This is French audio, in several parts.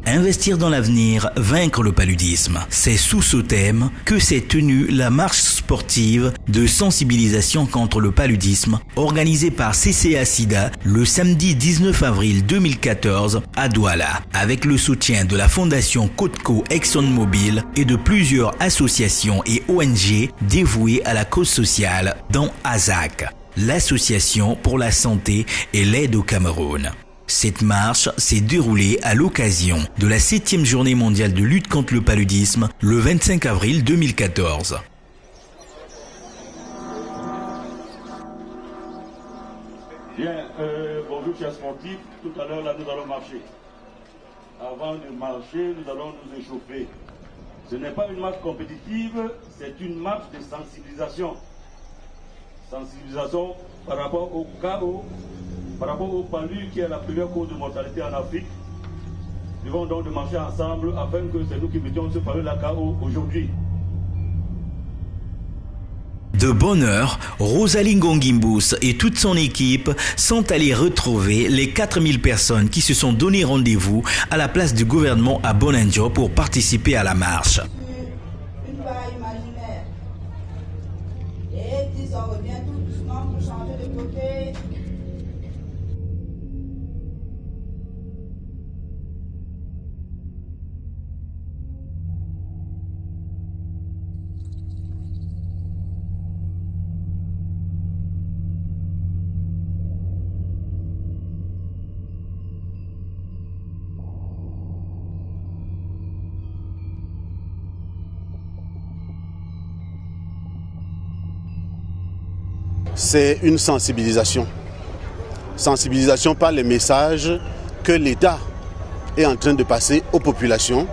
Investir dans l'avenir, vaincre le paludisme. C'est sous ce thème que s'est tenue la marche sportive de sensibilisation contre le paludisme organisée par CCA-SIDA le samedi 19 avril 2014 à Douala, avec le soutien de la fondation Cotco ExxonMobil et de plusieurs associations et ONG dévouées à la cause sociale, dont ASAC, l'Association pour la santé et l'aide au Cameroun. Cette marche s'est déroulée à l'occasion de la 7e journée mondiale de lutte contre le paludisme le 25 avril 2014. Bien, bonjour chers sportifs, tout à l'heure là nous allons marcher. Avant de marcher, nous allons nous échauffer. Ce n'est pas une marche compétitive, c'est une marche de sensibilisation. Sensibilisation par rapport au chaos, par rapport au palu qui est la première cause de mortalité en Afrique. Nous devons donc de marcher ensemble afin que c'est nous qui mettions ce palu-là KO aujourd'hui. De bonne heure, Rosalie Ngongimbous et toute son équipe sont allés retrouver les 4000 personnes qui se sont donné rendez-vous à la place du gouvernement à Bonanjo pour participer à la marche. Une barre imaginaire. Et puis ça revient tout doucement pour changer de côté. C'est une sensibilisation. Sensibilisation par les messages que l'État est en train de passer aux populations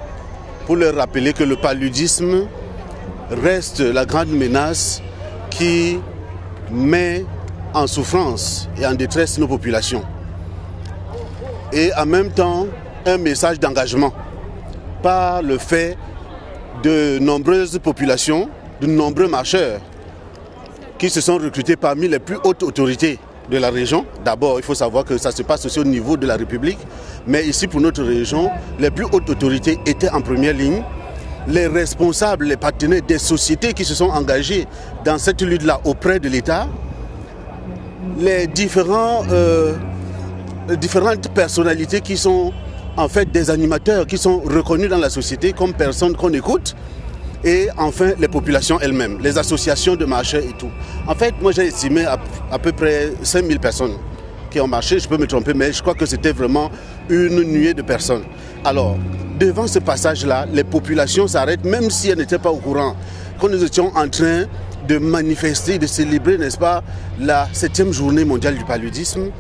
pour leur rappeler que le paludisme reste la grande menace qui met en souffrance et en détresse nos populations. Et en même temps, un message d'engagement par le fait de nombreuses populations, de nombreux marcheurs qui se sont recrutés parmi les plus hautes autorités de la région. D'abord, il faut savoir que ça se passe aussi au niveau de la République, mais ici pour notre région, les plus hautes autorités étaient en première ligne. Les responsables, les partenaires des sociétés qui se sont engagés dans cette lutte-là auprès de l'État, les différentes personnalités qui sont en fait des animateurs, qui sont reconnus dans la société comme personnes qu'on écoute, et enfin les populations elles-mêmes, les associations de marcheurs et tout. En fait, moi j'ai estimé à peu près 5000 personnes qui ont marché, je peux me tromper, mais je crois que c'était vraiment une nuée de personnes. Alors, devant ce passage-là, les populations s'arrêtent, même si elles n'étaient pas au courant, quand nous étions en train de manifester, de célébrer, n'est-ce pas, la 7e journée mondiale du paludisme,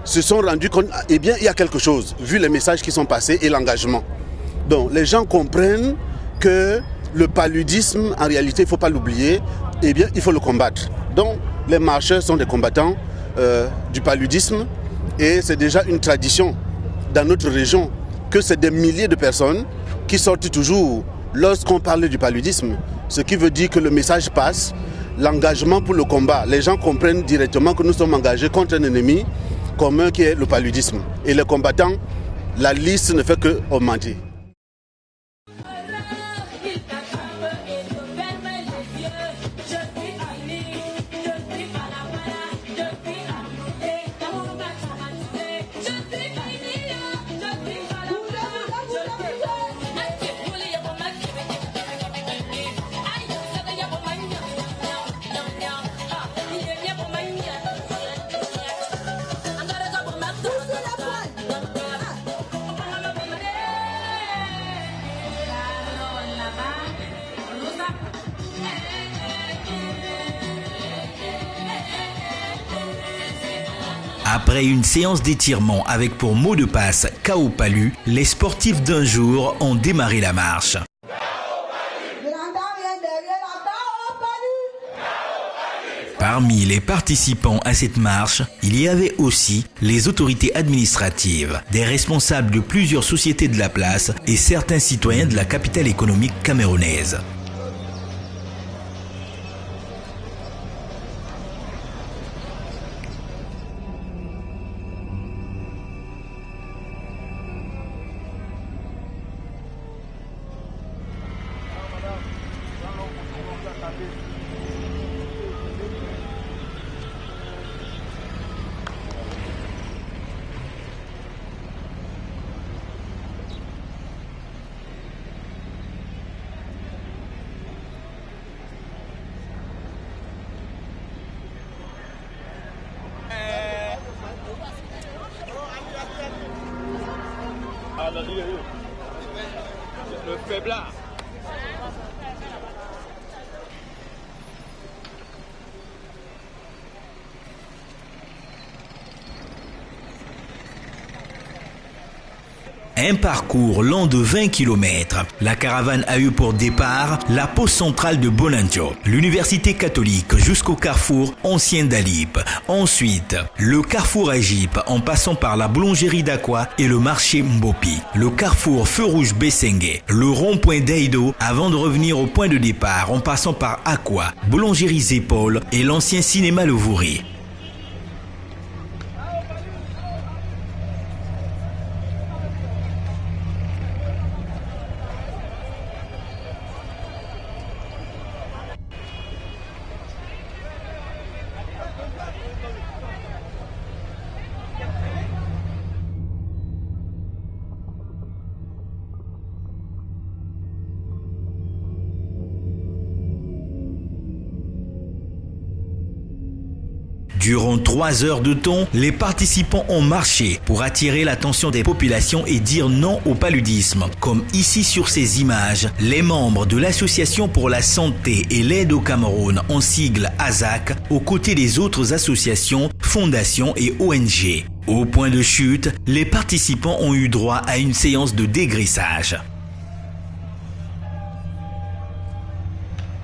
se sont rendus compte, eh bien, il y a quelque chose, vu les messages qui sont passés et l'engagement. Donc, les gens comprennent que le paludisme, en réalité, il ne faut pas l'oublier, eh bien, il faut le combattre. Donc, les marcheurs sont des combattants du paludisme et c'est déjà une tradition dans notre région que c'est des milliers de personnes qui sortent toujours lorsqu'on parle du paludisme. Ce qui veut dire que le message passe, l'engagement pour le combat. Les gens comprennent directement que nous sommes engagés contre un ennemi commun qui est le paludisme. Et les combattants, la liste ne fait qu'augmenter. Après une séance d'étirement avec pour mot de passe KO Palu, les sportifs d'un jour ont démarré la marche. Parmi les participants à cette marche, il y avait aussi les autorités administratives, des responsables de plusieurs sociétés de la place et certains citoyens de la capitale économique camerounaise. Le faiblard. Un parcours long de 20 km. La caravane a eu pour départ la poste centrale de Bonanjo, l'université catholique jusqu'au carrefour ancien d'Alip. Ensuite, le carrefour Agip en passant par la boulangerie d'Aqua et le marché Mbopi. Le carrefour Feu Rouge Bessengue, le rond-point d'Eido avant de revenir au point de départ en passant par Aqua, boulangerie Zépol et l'ancien cinéma Le Vouri. Durant 3 heures de temps, les participants ont marché pour attirer l'attention des populations et dire non au paludisme. Comme ici sur ces images, les membres de l'Association pour la santé et l'aide au Cameroun, en sigle ASAC, aux côtés des autres associations, fondations et ONG. Au point de chute, les participants ont eu droit à une séance de dégraissage.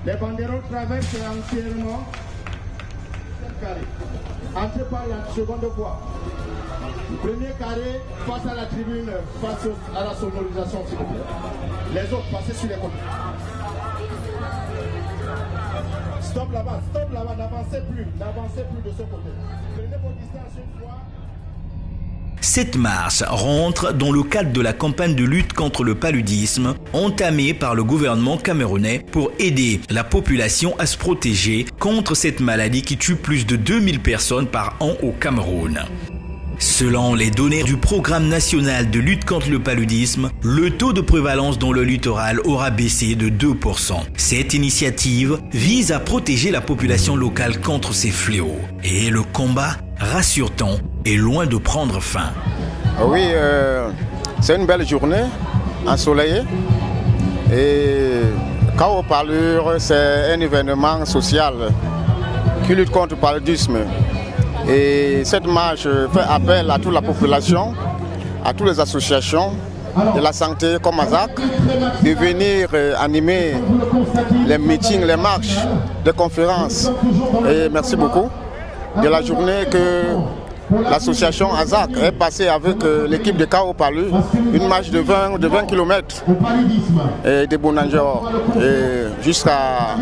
Les banderoles traversent entièrement ce carré. Entrez par la seconde voie. Premier carré, face à la tribune, face à la sonorisation, s'il vous plaît. Les autres, passez sur les côtés. Stop là-bas, n'avancez plus de ce côté. Prenez vos distances une fois. Cette marche rentre dans le cadre de la campagne de lutte contre le paludisme entamée par le gouvernement camerounais pour aider la population à se protéger contre cette maladie qui tue plus de 2000 personnes par an au Cameroun. Selon les données du Programme national de lutte contre le paludisme, le taux de prévalence dans le littoral aura baissé de 2%. Cette initiative vise à protéger la population locale contre ces fléaux. Et le combat, rassure-t-on, est loin de prendre fin. Oui, c'est une belle journée ensoleillée. Et Kao Palure, c'est un événement social qui lutte contre le paludisme. Et cette marche fait appel à toute la population, à toutes les associations de la santé comme ASAC, de venir animer les meetings, les marches, les conférences. Et merci beaucoup de la journée que l'association ASAC est passée avec l'équipe de Kao Palure, une marche de 20 km de Bonanjo jusqu'à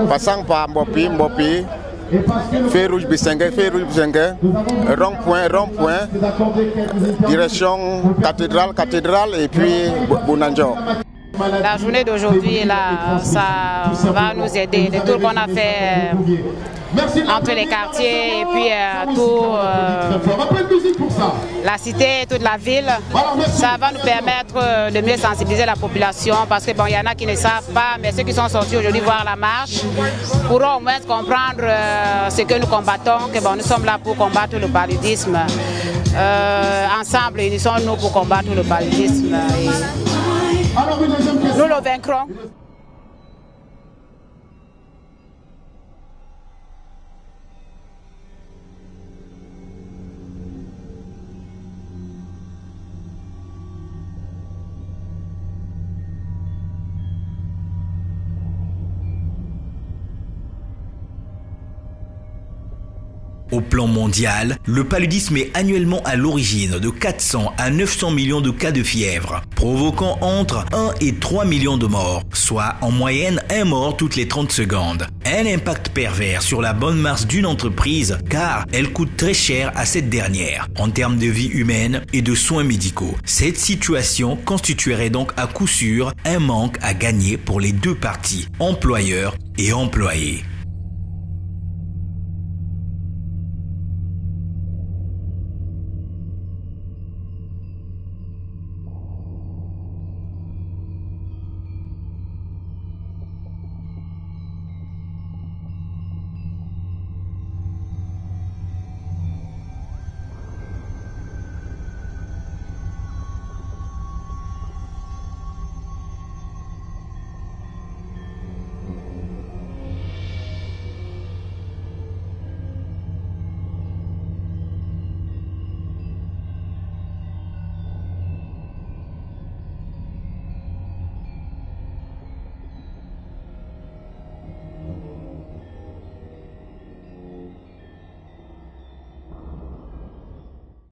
passant par Mbopi, Feu Rouge Bessengue, rond-point, direction cathédrale et puis Bonanjo. La journée d'aujourd'hui, là, ça va nous aider. Le tour qu'on a fait entre les quartiers et puis la cité, toute la ville, ça va nous permettre de mieux sensibiliser la population parce que bon, y en a qui ne savent pas, mais ceux qui sont sortis aujourd'hui voir la marche pourront au moins comprendre ce que nous combattons, que bon, nous sommes là pour combattre le paludisme. Ensemble, unissons-nous pour combattre le paludisme. Nous le vaincrons. Au plan mondial, le paludisme est annuellement à l'origine de 400 à 900 millions de cas de fièvre, provoquant entre 1 et 3 millions de morts, soit en moyenne un mort toutes les 30 secondes. Un impact pervers sur la bonne marche d'une entreprise car elle coûte très cher à cette dernière en termes de vie humaine et de soins médicaux. Cette situation constituerait donc à coup sûr un manque à gagner pour les deux parties, employeurs et employés.